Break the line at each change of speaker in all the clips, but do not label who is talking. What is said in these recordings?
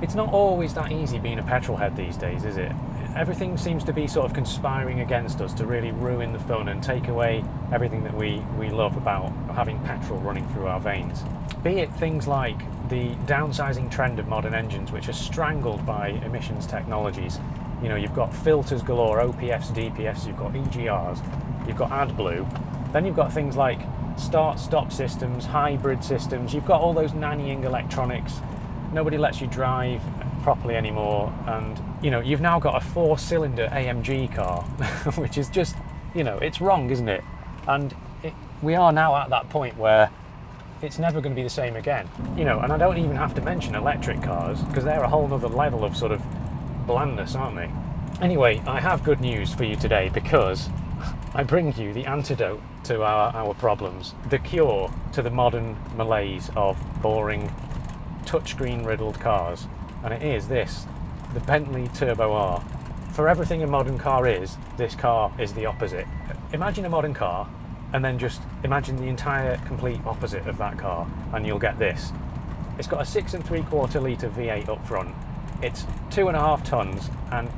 It's not always that easy being a petrol head these days, is it? Everything seems to be sort of conspiring against us to really ruin the fun and take away everything that we love about having petrol running through our veins. Be it things like the downsizing trend of modern engines, which are strangled by emissions technologies. You know, you've got filters galore, OPFs, DPFs, you've got EGRs, you've got AdBlue, then you've got things like start-stop systems, hybrid systems, you've got all those nannying electronics. Nobody lets you drive properly anymore, and you know, you've now got a 4-cylinder AMG car, which is just, you know, it's wrong, isn't it? And we are now at that point where it's never going to be the same again. You know, and I don't even have to mention electric cars, because they're a whole nother level of sort of blandness, aren't they? Anyway, I have good news for you today, because I bring you the antidote to our problems, the cure to the modern malaise of boring, touchscreen riddled cars, and it is this, the Bentley Turbo R. For everything a modern car is, this car is the opposite. Imagine a modern car, and then just imagine the entire complete opposite of that car, and you'll get this. It's got a 6 3/4 litre V8 up front. It's 2.5 tons, and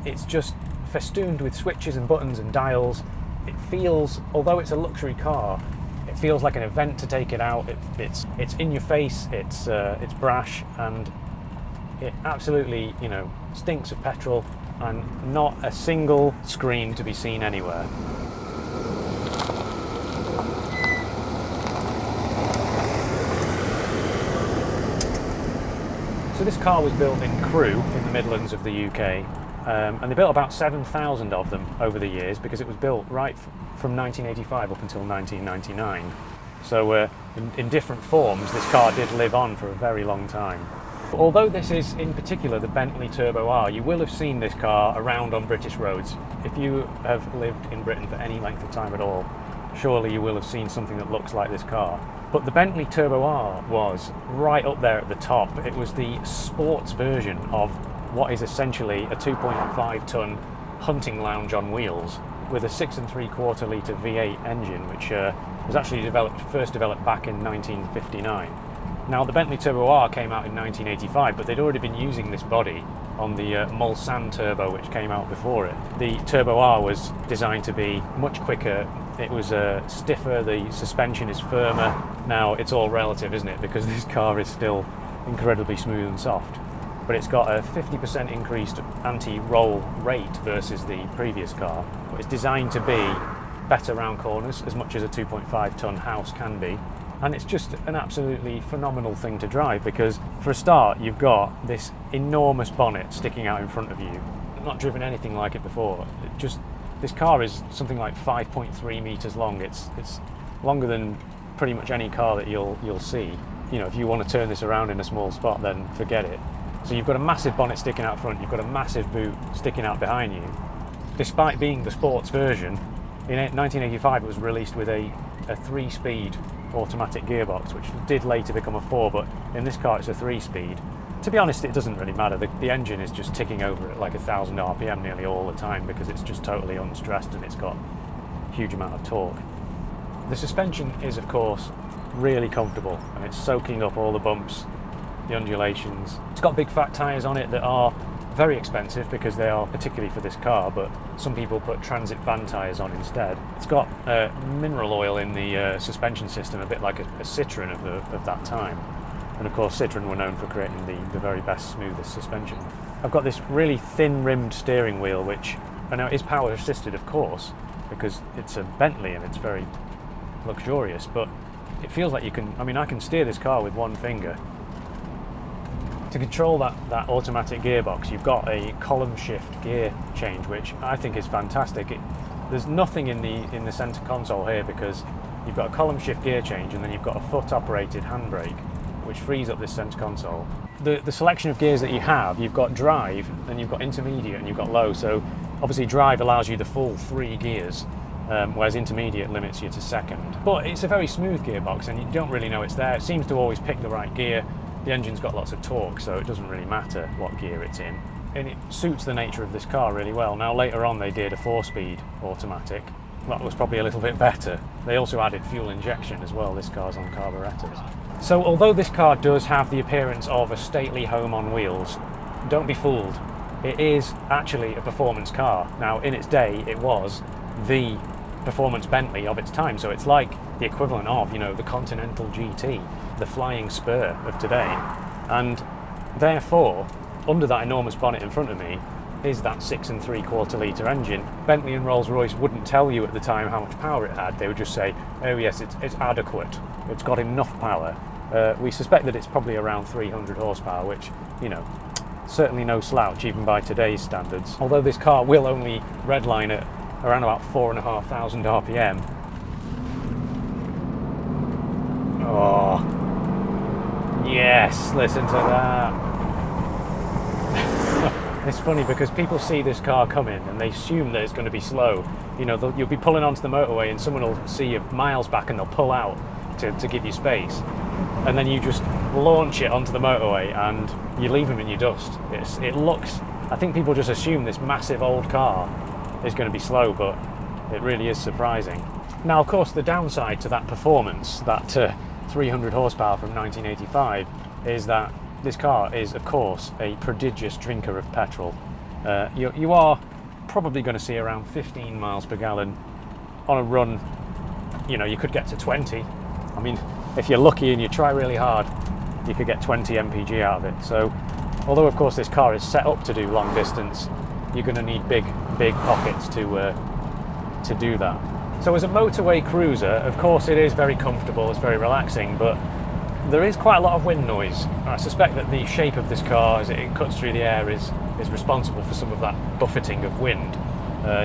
it's just festooned with switches and buttons and dials. It feels, although it's a luxury car, it feels like an event to take it out. It's in your face. It's brash, and it absolutely, you know, stinks of petrol, and not a single screen to be seen anywhere. So this car was built in Crewe in the Midlands of the UK, and they built about 7,000 of them over the years, because it was built right from 1985 up until 1999. So in different forms, this car did live on for a very long time. But although this is in particular the Bentley Turbo R, you will have seen this car around on British roads. If you have lived in Britain for any length of time at all, surely you will have seen something that looks like this car. But the Bentley Turbo R was right up there at the top. It was the sports version of what is essentially a 2.5 ton hunting lounge on wheels, with a 6 3/4 litre V8 engine, which was actually first developed back in 1959. Now, the Bentley Turbo R came out in 1985, but they'd already been using this body on the Mulsanne Turbo, which came out before it. The Turbo R was designed to be much quicker. It was stiffer, the suspension is firmer. Now, it's all relative, isn't it? Because this car is still incredibly smooth and soft. But it's got a 50% increased anti-roll rate versus the previous car. But it's designed to be better round corners, as much as a 2.5 ton house can be. And it's just an absolutely phenomenal thing to drive, because for a start, you've got this enormous bonnet sticking out in front of you. I've not driven anything like it before. This car is something like 5.3 meters long. It's longer than pretty much any car that you'll see. You know, if you want to turn this around in a small spot, then forget it. So you've got a massive bonnet sticking out front, you've got a massive boot sticking out behind you. Despite being the sports version, in 1985 it was released with a 3-speed automatic gearbox, which did later become a 4, but in this car it's a 3-speed. To be honest, it doesn't really matter. The engine is just ticking over at like 1,000 RPM nearly all the time, because it's just totally unstressed and it's got a huge amount of torque. The suspension is, of course, really comfortable, and it's soaking up all the bumps, the undulations. It's got big fat tyres on it that are very expensive, because they are particularly for this car, but some people put Transit van tyres on instead. It's got mineral oil in the suspension system, a bit like a Citroën of that time. And of course, Citroën were known for creating the very best, smoothest suspension. I've got this really thin-rimmed steering wheel, which I know is power assisted, of course, because it's a Bentley and it's very luxurious, but it feels like I can steer this car with one finger. To control that automatic gearbox, you've got a column shift gear change, which I think is fantastic. There's nothing in the center console here, because you've got a column shift gear change, and then you've got a foot operated handbrake, which frees up this center console. The selection of gears that you have, you've got drive, then you've got intermediate, and you've got low. So obviously drive allows you the full 3 gears, whereas intermediate limits you to second. But it's a very smooth gearbox, and you don't really know it's there. It seems to always pick the right gear. The engine's got lots of torque, so it doesn't really matter what gear it's in. And it suits the nature of this car really well. Now, later on they did a 4-speed automatic. That was probably a little bit better. They also added fuel injection as well. This car's on carburetors. So although this car does have the appearance of a stately home on wheels, don't be fooled. It is actually a performance car. Now, in its day, it was the performance Bentley of its time. So it's like the equivalent of, the Continental GT, the flying spur of today. And therefore, under that enormous bonnet in front of me is that 6 3/4 litre engine. Bentley and Rolls-Royce wouldn't tell you at the time how much power it had. They would just say, oh yes, it's adequate. It's got enough power. We suspect that it's probably around 300 horsepower, which, certainly no slouch even by today's standards. Although this car will only redline at around about 4,500 RPM. Oh, yes, listen to that. It's funny because people see this car coming and they assume that it's going to be slow. You'll be pulling onto the motorway and someone will see you miles back and they'll pull out to give you space. And then you just launch it onto the motorway and you leave them in your dust. I think people just assume this massive old car is going to be slow, but it really is surprising. Now, of course, the downside to that performance, that 300 horsepower from 1985, is that this car is, of course, a prodigious drinker of petrol. You are probably going to see around 15 miles per gallon on a run. You could get to 20. I mean, if you're lucky and you try really hard, you could get 20 mpg out of it. So, although of course this car is set up to do long distance, you're going to need big pockets to do that. So as a motorway cruiser, of course it is very comfortable, it's very relaxing, but there is quite a lot of wind noise. I suspect that the shape of this car as it cuts through the air is responsible for some of that buffeting of wind.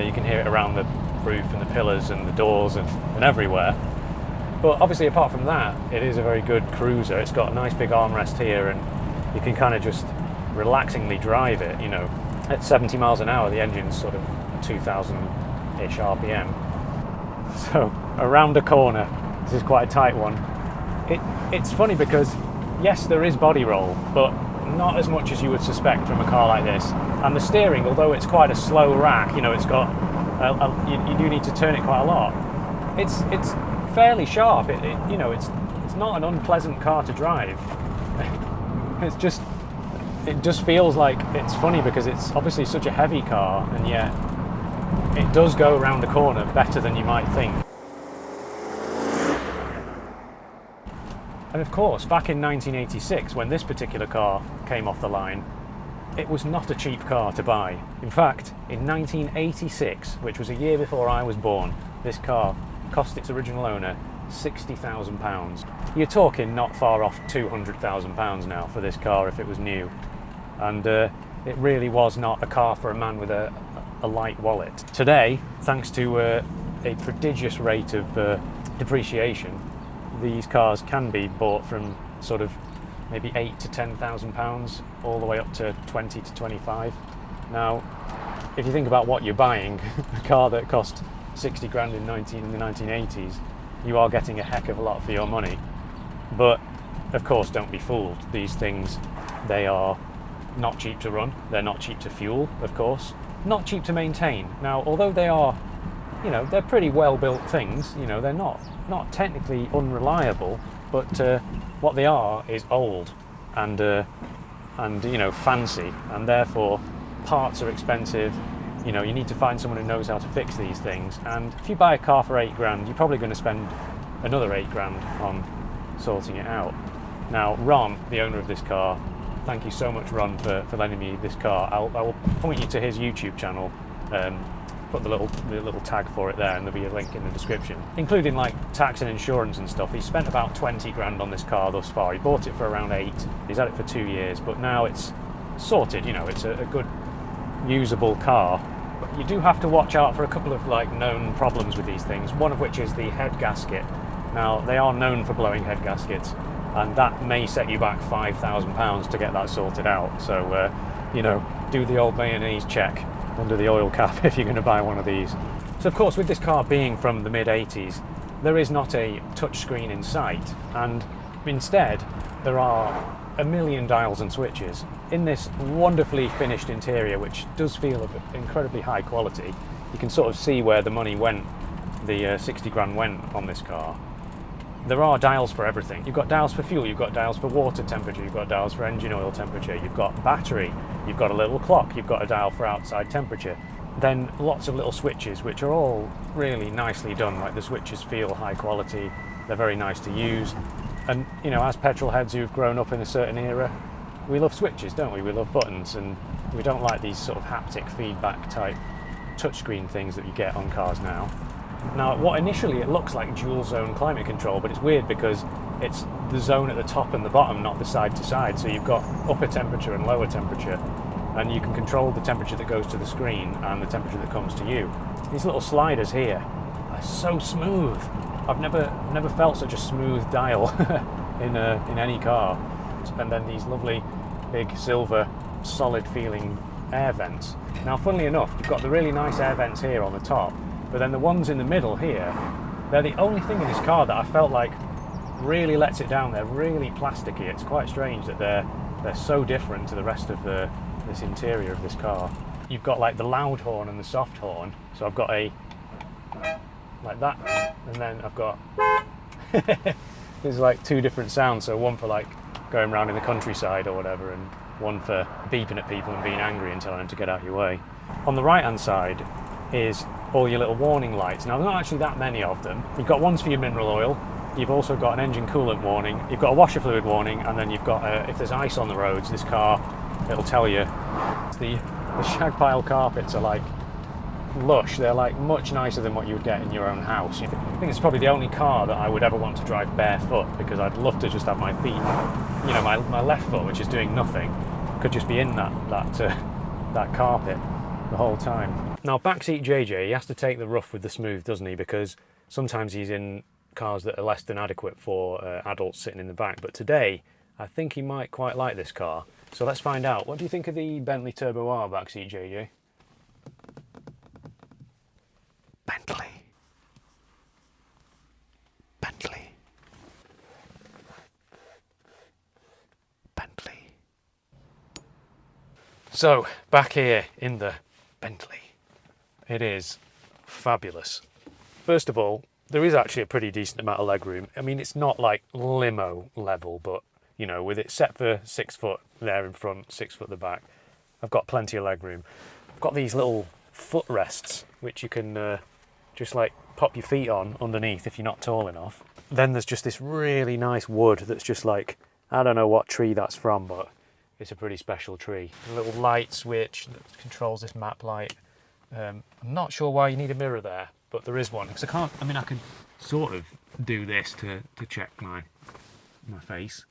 You can hear it around the roof and the pillars and the doors and everywhere. But obviously apart from that, it is a very good cruiser. It's got a nice big armrest here and you can kind of just relaxingly drive it. At 70 miles an hour, the engine's sort of 2,000-ish RPM. So around a corner, this is quite a tight one. It's funny because, yes, there is body roll, but not as much as you would suspect from a car like this. And the steering, although it's quite a slow rack, it's got, you do need to turn it quite a lot. It's fairly sharp. It's not an unpleasant car to drive. It just feels like it's funny because it's obviously such a heavy car, and yet it does go around the corner better than you might think. And of course, back in 1986, when this particular car came off the line, it was not a cheap car to buy. In fact, in 1986, which was a year before I was born, this car cost its original owner £60,000. You're talking not far off £200,000 now for this car if it was new. And it really was not a car for a man with a light wallet. Today, thanks to a prodigious rate of depreciation, these cars can be bought from sort of maybe £8,000 to £10,000 all the way up to 20 to 25. Now, if you think about what you're buying, a car that cost 60 grand in the 1980s, you are getting a heck of a lot for your money. But of course, don't be fooled. These things, they are not cheap to run. They're not cheap to fuel, of course. Not cheap to maintain. Now, although they are, they're pretty well built things, they're not technically unreliable, but what they are is old and fancy, and therefore parts are expensive. You need to find someone who knows how to fix these things. And if you buy a car for 8 grand, you're probably going to spend another 8 grand on sorting it out. Now, Ron, the owner of this car, thank you so much, Ron, for lending me this car. I will point you to his YouTube channel. Put the little tag for it there, and there'll be a link in the description, including like tax and insurance and stuff. He spent about 20 grand on this car thus far. He bought it for around 8. He's had it for 2 years, but now it's sorted. It's a good, usable car. But you do have to watch out for a couple of known problems with these things. One of which is the head gasket. Now, they are known for blowing head gaskets, and that may set you back £5,000 to get that sorted out. So, do the old mayonnaise check under the oil cap if you're going to buy one of these. So of course, with this car being from the mid-80s, there is not a touchscreen in sight, and instead there are a million dials and switches in this wonderfully finished interior, which does feel of incredibly high quality. You can sort of see where the money went, the 60 grand went on this car. there are dials for everything. You've got dials for fuel, you've got dials for water temperature, you've got dials for engine oil temperature, you've got battery, you've got a little clock, you've got a dial for outside temperature. Then lots of little switches, which are all really nicely done. Like the switches feel high quality, they're very nice to use. And you know, as petrol heads who've grown up in a certain era, we love switches, don't we? We love buttons, and we don't like these sort of haptic feedback type touchscreen things that you get on cars now. Now, what initially it looks like dual zone climate control, but it's weird because it's the zone at the top and the bottom, not the side to side. So you've got upper temperature and lower temperature, and you can control the temperature that goes to the screen and the temperature that comes to you. These little sliders here are so smooth. I've never felt such a smooth dial in any car. And then these lovely big silver solid feeling air vents. Now, funnily enough, you've got the really nice air vents here on the top, but then the ones in the middle here, they're the only thing in this car that I felt like really lets it down. They're really plasticky. It's quite strange that they're so different to the rest of this interior of this car. You've got like the loud horn and the soft horn. So I've got a like that, and then I've got there's like two different sounds. So one for like going around in the countryside or whatever, and one for beeping at people and being angry and telling them to get out of your way. On the right hand side is all your little warning lights. Now, there's not actually that many of them. You've got ones for your mineral oil, you've also got an engine coolant warning, you've got a washer fluid warning, and then you've got if there's ice on the roads, this car, it'll tell you. The shag pile carpets are like lush. They're like much nicer than what you would get in your own house. I think it's probably the only car that I would ever want to drive barefoot, because I'd love to just have my feet, you know, my left foot, which is doing nothing, could just be in that carpet the whole time. Now, backseat JJ, he has to take the rough with the smooth, doesn't he? Because sometimes he's in cars that are less than adequate for adults sitting in the back. But today, I think he might quite like this car. So let's find out. What do you think of the Bentley Turbo R backseat JJ? Bentley. Bentley. Bentley. So, back here in the Bentley. It is fabulous. First of all, there is actually a pretty decent amount of legroom. I mean, it's not like limo level, but you know, with it set for 6 foot there in front, 6 foot at the back, I've got plenty of legroom. I've got these little footrests which you can just like pop your feet on underneath if you're not tall enough. Then there's just this really nice wood that's just like, I don't know what tree that's from, but it's a pretty special tree. A little light switch that controls this map light. I'm not sure why you need a mirror there, but there is one. Because I can sort of do this to check my face.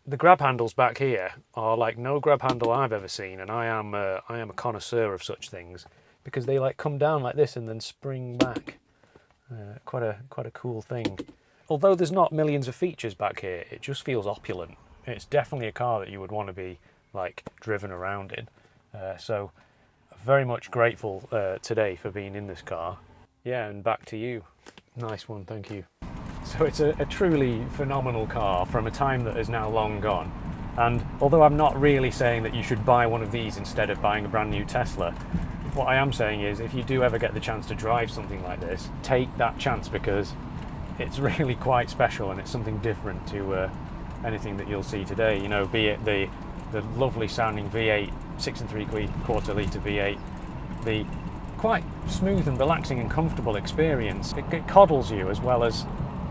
The grab handles back here are like no grab handle I've ever seen, and I am a connoisseur of such things, because they like come down like this and then spring back. Quite a cool thing. Although there's not millions of features back here, it just feels opulent. It's definitely a car that you would want to be like driven around in. So very much grateful today for being in this car. Yeah, and back to you. Nice one, thank you. So it's a truly phenomenal car from a time that is now long gone. And although I'm not really saying that you should buy one of these instead of buying a brand new Tesla, what I am saying is if you do ever get the chance to drive something like this, take that chance, because it's really quite special and it's something different to anything that you'll see today. You know, be it the lovely sounding V8, 6 3/4 litre V8, the quite smooth and relaxing and comfortable experience. It coddles you as well as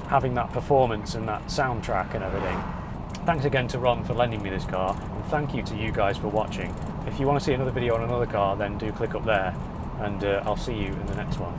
having that performance and that soundtrack and everything. Thanks again to Ron for lending me this car, and thank you to you guys for watching. If you want to see another video on another car, then do click up there, and I'll see you in the next one.